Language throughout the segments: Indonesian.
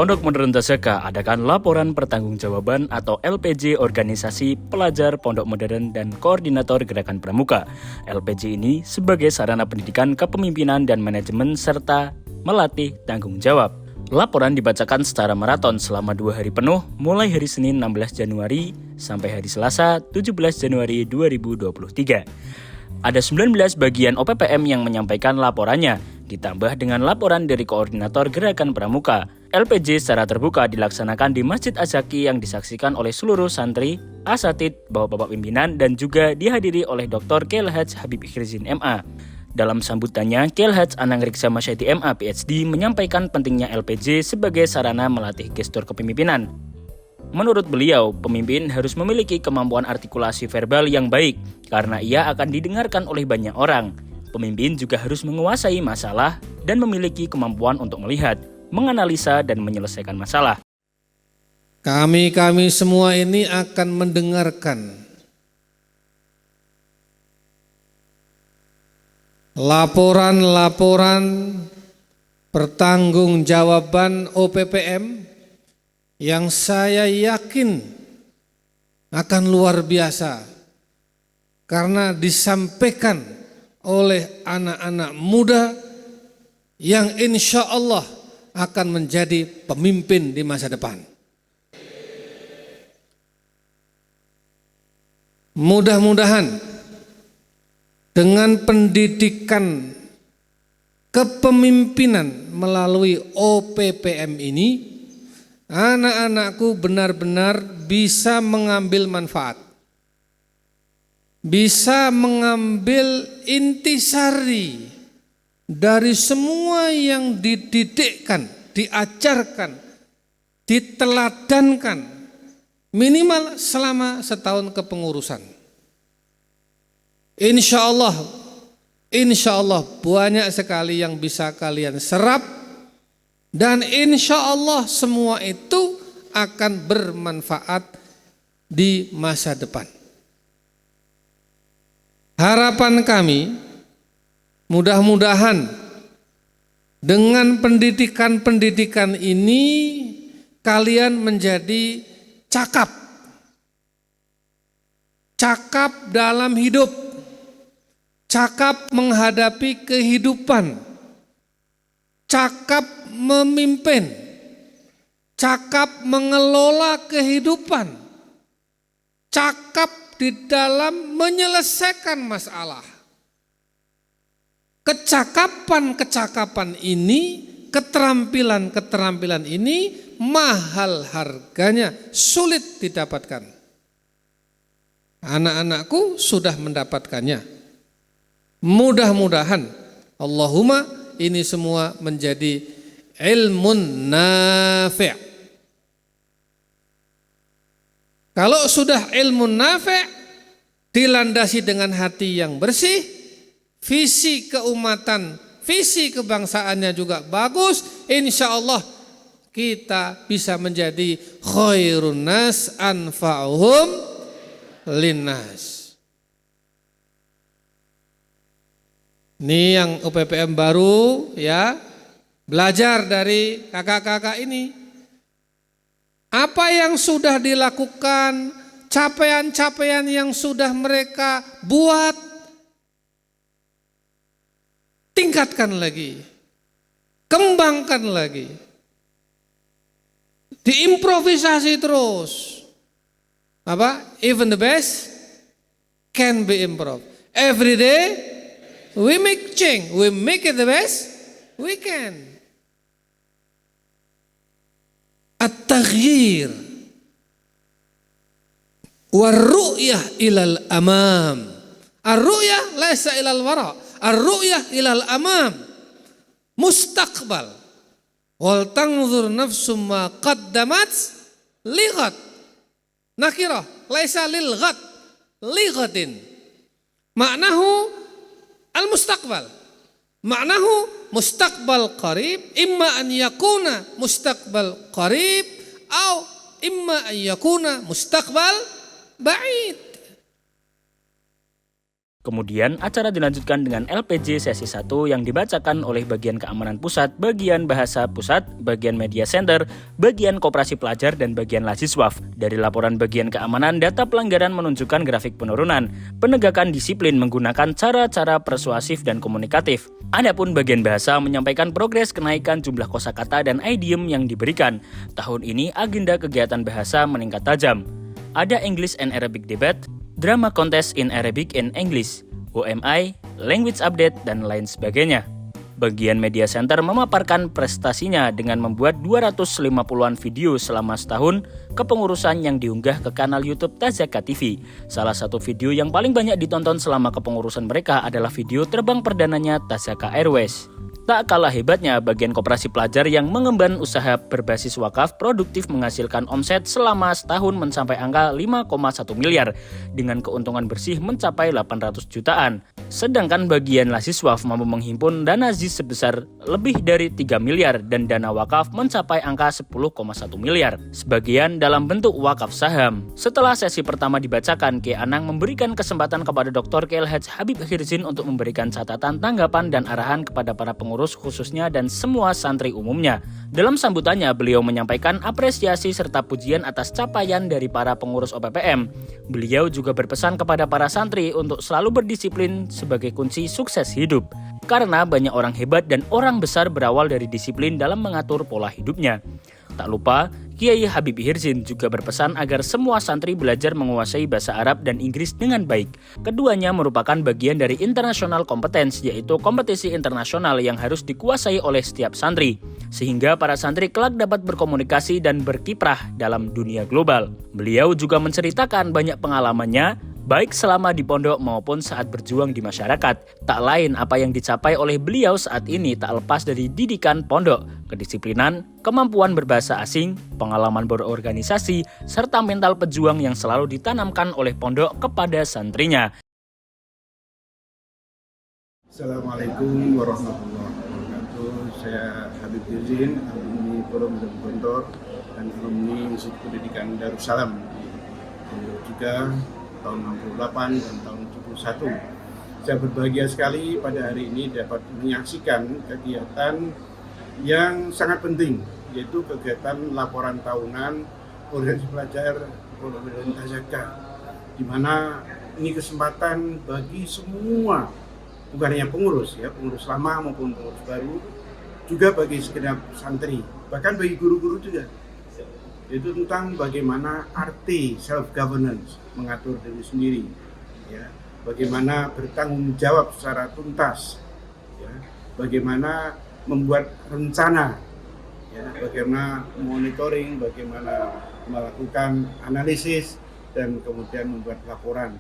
Pondok Modern Tasaka adakan laporan pertanggungjawaban atau LPJ Organisasi Pelajar Pondok Modern dan Koordinator Gerakan Pramuka. LPJ ini sebagai sarana pendidikan kepemimpinan dan manajemen serta melatih tanggung jawab. Laporan dibacakan secara maraton selama 2 hari penuh mulai hari Senin 16 Januari sampai hari Selasa 17 Januari 2023. Ada 19 bagian OPPM yang menyampaikan laporannya, ditambah dengan laporan dari Koordinator Gerakan Pramuka. LPJ secara terbuka dilaksanakan di Masjid Azaki yang disaksikan oleh seluruh santri, asatid, bapak-bapak pimpinan, dan juga dihadiri oleh Dr. K.H. Habib Ikhrizin MA. Dalam sambutannya, K.H. Anang Riksa Masyadi MA PhD menyampaikan pentingnya LPJ sebagai sarana melatih gestur kepemimpinan. Menurut beliau, pemimpin harus memiliki kemampuan artikulasi verbal yang baik karena ia akan didengarkan oleh banyak orang. Pemimpin juga harus menguasai masalah dan memiliki kemampuan untuk melihat, menganalisa, dan menyelesaikan masalah. Kami semua ini akan mendengarkan laporan-laporan pertanggungjawaban OPPM yang saya yakin akan luar biasa karena disampaikan oleh anak-anak muda yang insya Allah akan menjadi pemimpin di masa depan. Mudah-mudahan dengan pendidikan kepemimpinan melalui OPPM ini, anak-anakku benar-benar bisa mengambil manfaat, bisa mengambil intisari dari semua yang dididikkan, diajarkan, diteladankan minimal selama setahun kepengurusan. Insya Allah banyak sekali yang bisa kalian serap dan insya Allah semua itu akan bermanfaat di masa depan. Harapan kami, mudah-mudahan dengan pendidikan ini kalian menjadi cakap dalam hidup, cakap menghadapi kehidupan, cakap memimpin, cakap mengelola kehidupan, cakap di dalam menyelesaikan masalah. Kecakapan ini, keterampilan ini mahal harganya, sulit didapatkan. Anak-anakku sudah mendapatkannya. Mudah-mudahan Allahumma ini semua menjadi ilmun nafi'. Kalau sudah ilmun nafi' dilandasi dengan hati yang bersih, visi keumatan, visi kebangsaannya juga bagus, insya Allah kita bisa menjadi khairun nas anfa'uhum linnas. Ini yang OPPM baru ya, belajar dari kakak-kakak ini. Apa yang sudah dilakukan, capaian-capaian yang sudah mereka buat, tingkatkan lagi, kembangkan lagi, diimprovisasi terus. Even the best can be improved. Every day we make change, we make it the best we can. At-taghyir war-ru'yah ilal amam. Ar-ru'yah laisa ilal wara'. Ar-ru'yah ilal amam, mustaqbal. Wal tanzur nafsum ma qaddamat lighat. Nakirah laisa lil ghat, lighatin. Maknahu al-mustaqbal. Maknahu mustaqbal qarib, imma an yakuna mustaqbal qarib atau imma an yakuna mustaqbal ba'id. Kemudian acara dilanjutkan dengan LPJ sesi 1 yang dibacakan oleh bagian keamanan pusat, bagian bahasa pusat, bagian media center, bagian koperasi pelajar, dan bagian Laziswaf. Dari laporan bagian keamanan, data pelanggaran menunjukkan grafik penurunan. Penegakan disiplin menggunakan cara-cara persuasif dan komunikatif. Adapun bagian bahasa menyampaikan progres kenaikan jumlah kosakata dan idiom yang diberikan. Tahun ini agenda kegiatan bahasa meningkat tajam. Ada English and Arabic debate, drama contest in Arabic and English, UMI, language update, dan lain sebagainya. Bagian media center memaparkan prestasinya dengan membuat 250-an video selama setahun kepengurusan yang diunggah ke kanal YouTube Tazaka TV. Salah satu video yang paling banyak ditonton selama kepengurusan mereka adalah video terbang perdananya Tazaka Airways. Tak kalah hebatnya, bagian koperasi pelajar yang mengemban usaha berbasis wakaf produktif menghasilkan omset selama setahun mencapai angka 5,1 miliar dengan keuntungan bersih mencapai 800 jutaan. Sedangkan bagian Laziswaf mampu menghimpun dana ZIS sebesar lebih dari 3 miliar dan dana wakaf mencapai angka 10,1 miliar. Sebagian dalam bentuk wakaf saham. Setelah sesi pertama dibacakan, Kiai Anang memberikan kesempatan kepada Dr. Kiai Habib Hirzin untuk memberikan catatan, tanggapan, dan arahan kepada para pengurus khususnya dan semua santri umumnya. Dalam sambutannya, beliau menyampaikan apresiasi serta pujian atas capaian dari para pengurus OPPM. Beliau juga berpesan kepada para santri untuk selalu berdisiplin sebagai kunci sukses hidup. Karena banyak orang hebat dan orang besar berawal dari disiplin dalam mengatur pola hidupnya. Tak lupa, Kiai Habib Hirzin juga berpesan agar semua santri belajar menguasai bahasa Arab dan Inggris dengan baik. Keduanya merupakan bagian dari international competence, yaitu kompetisi internasional yang harus dikuasai oleh setiap santri, sehingga para santri kelak dapat berkomunikasi dan berkiprah dalam dunia global. Beliau juga menceritakan banyak pengalamannya, baik selama di pondok maupun saat berjuang di masyarakat. Tak lain apa yang dicapai oleh beliau saat ini tak lepas dari didikan pondok, kedisiplinan, kemampuan berbahasa asing, pengalaman berorganisasi, serta mental pejuang yang selalu ditanamkan oleh pondok kepada santrinya. Assalamualaikum warahmatullahi wabarakatuh. Saya Habib Hirzin, alumni Forum Gontor dan alumni Institut Pendidikan Darussalam di juga tahun 68 dan tahun 71. Saya berbahagia sekali pada hari ini dapat menyaksikan kegiatan yang sangat penting, yaitu kegiatan laporan tahunan organisasi pelajar Pondok Modern Tazaka, di mana ini kesempatan bagi semua, bukan hanya pengurus lama maupun pengurus baru, juga bagi segenap santri, bahkan bagi guru-guru juga. Itu tentang bagaimana arti self-governance, mengatur diri sendiri, ya, bagaimana bertanggung jawab secara tuntas, ya, bagaimana membuat rencana, ya, bagaimana monitoring, bagaimana melakukan analisis, dan kemudian membuat laporan.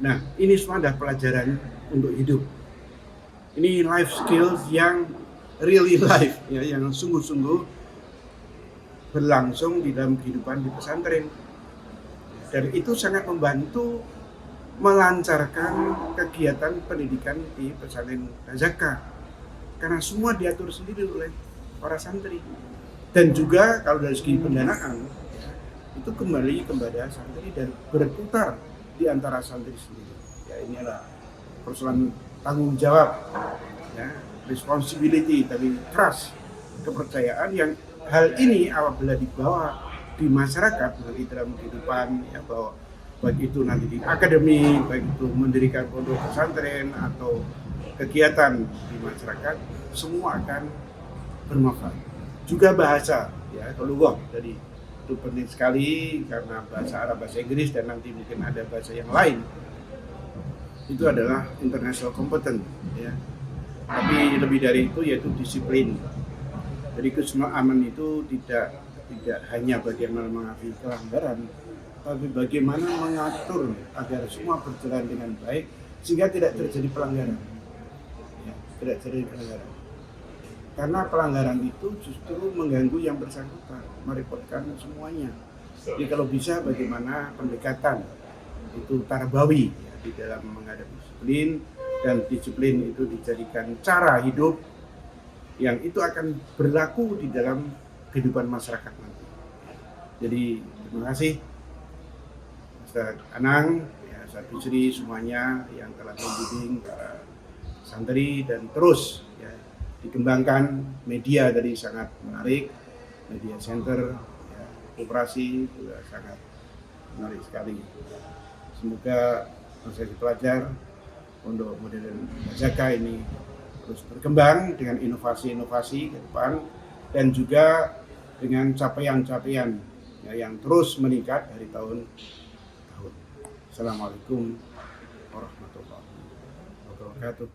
Nah, ini semua adalah pelajaran untuk hidup. Ini life skills yang really life, ya, yang sungguh-sungguh berlangsung di dalam kehidupan di pesantren, dan itu sangat membantu melancarkan kegiatan pendidikan di pesantren Tazaka karena semua diatur sendiri oleh para santri, dan juga kalau dari segi pendanaan, ya, itu kembali kepada santri dan berputar di antara santri sendiri. Ya, inilah persoalan tanggung jawab, ya, responsibility, tapi trust, kepercayaan yang hal ini apabila dibawa di masyarakat nanti dalam kehidupan, ya, bahwa baik itu nanti di akademi, baik itu mendirikan pondok pesantren atau kegiatan di masyarakat, semua akan bermanfaat. Juga bahasa, ya, kalau jadi itu penting sekali karena bahasa Arab, bahasa Inggris, dan nanti mungkin ada bahasa yang lain. Itu adalah international competence, ya. Tapi lebih dari itu yaitu disiplin. Jadi keseimbangan itu tidak hanya bagaimana mengatasi pelanggaran, tapi bagaimana mengatur agar semua berjalan dengan baik sehingga tidak terjadi pelanggaran. Ya, tidak terjadi pelanggaran. Karena pelanggaran itu justru mengganggu yang bersangkutan, merepotkan semuanya. Jadi kalau bisa bagaimana pendekatan itu tarbawi, ya, di dalam menghadapi disiplin, dan disiplin itu dijadikan cara hidup yang itu akan berlaku di dalam kehidupan masyarakat nanti. Jadi terima kasih Ustaz Anang, ya, Ustadz Bisri, semuanya yang telah membimbing para santri, dan terus ya, dikembangkan. Media tadi sangat menarik, media center, ya, operasi juga sangat menarik sekali. Semoga organisasi pelajar Pondok Modern Tajaka ini terus berkembang dengan inovasi-inovasi ke depan, dan juga dengan capaian-capaian ya, yang terus meningkat dari tahun ke tahun. Assalamualaikum warahmatullahi wabarakatuh.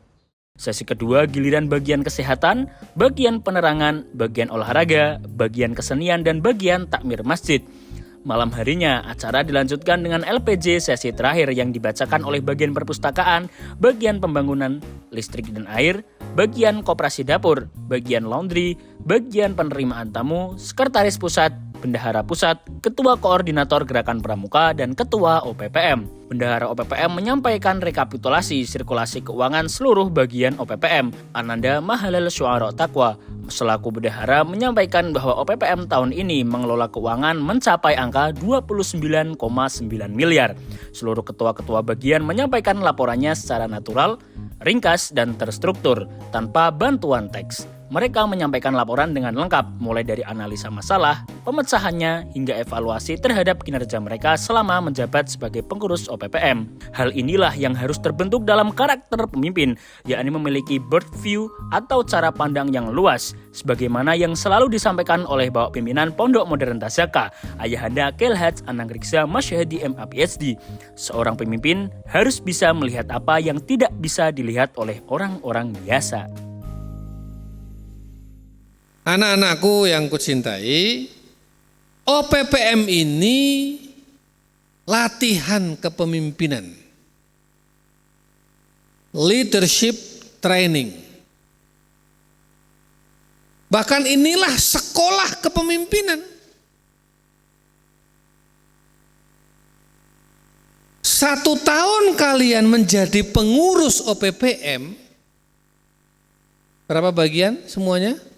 Sesi kedua giliran bagian kesehatan, bagian penerangan, bagian olahraga, bagian kesenian, dan bagian takmir masjid. Malam harinya, acara dilanjutkan dengan LPJ sesi terakhir yang dibacakan oleh bagian perpustakaan, bagian pembangunan listrik dan air, bagian koperasi dapur, bagian laundry, bagian penerimaan tamu, sekretaris pusat, bendahara pusat, ketua koordinator gerakan pramuka, dan ketua OPPM. Bendahara OPPM menyampaikan rekapitulasi sirkulasi keuangan seluruh bagian OPPM. Ananda Mahalal Syuara Taqwa selaku bendahara menyampaikan bahwa OPPM tahun ini mengelola keuangan mencapai angka 29,9 miliar. Seluruh ketua-ketua bagian menyampaikan laporannya secara natural, ringkas, dan terstruktur tanpa bantuan teks. Mereka menyampaikan laporan dengan lengkap, mulai dari analisa masalah, pemecahannya, hingga evaluasi terhadap kinerja mereka selama menjabat sebagai pengurus OPPM. Hal inilah yang harus terbentuk dalam karakter pemimpin, yakni memiliki bird view atau cara pandang yang luas, sebagaimana yang selalu disampaikan oleh Bapak Pimpinan Pondok Modern Tajaka, Ayahanda Kelhaj Anangriksa Masyhadi MA PhD. Seorang pemimpin harus bisa melihat apa yang tidak bisa dilihat oleh orang-orang biasa. Anak-anakku yang kucintai, OPPM ini latihan kepemimpinan, leadership training. Bahkan inilah sekolah kepemimpinan. 1 tahun kalian menjadi pengurus OPPM, berapa bagian semuanya?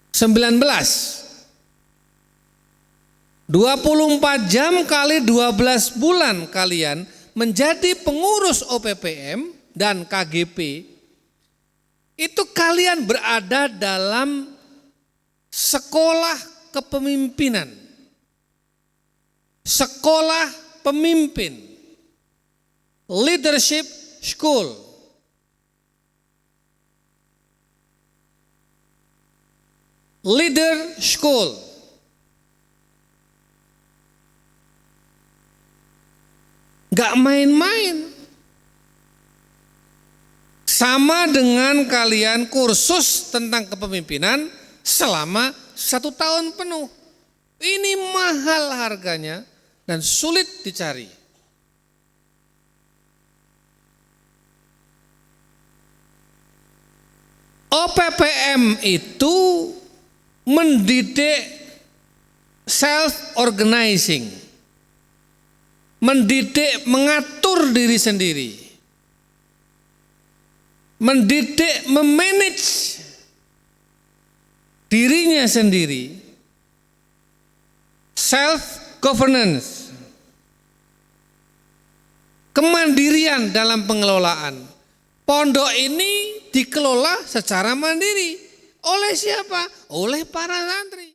19. 24 jam kali 12 bulan kalian menjadi pengurus OPPM dan KGP, itu kalian berada dalam sekolah kepemimpinan, sekolah pemimpin, leadership school. Leader School. Gak main-main. Sama dengan kalian kursus tentang kepemimpinan selama 1 tahun penuh. Ini mahal harganya dan sulit dicari. OPPM itu mendidik self-organizing, mendidik mengatur diri sendiri, mendidik memanage dirinya sendiri, self-governance, kemandirian dalam pengelolaan. Pondok ini dikelola secara mandiri. Oleh siapa? Oleh para santri.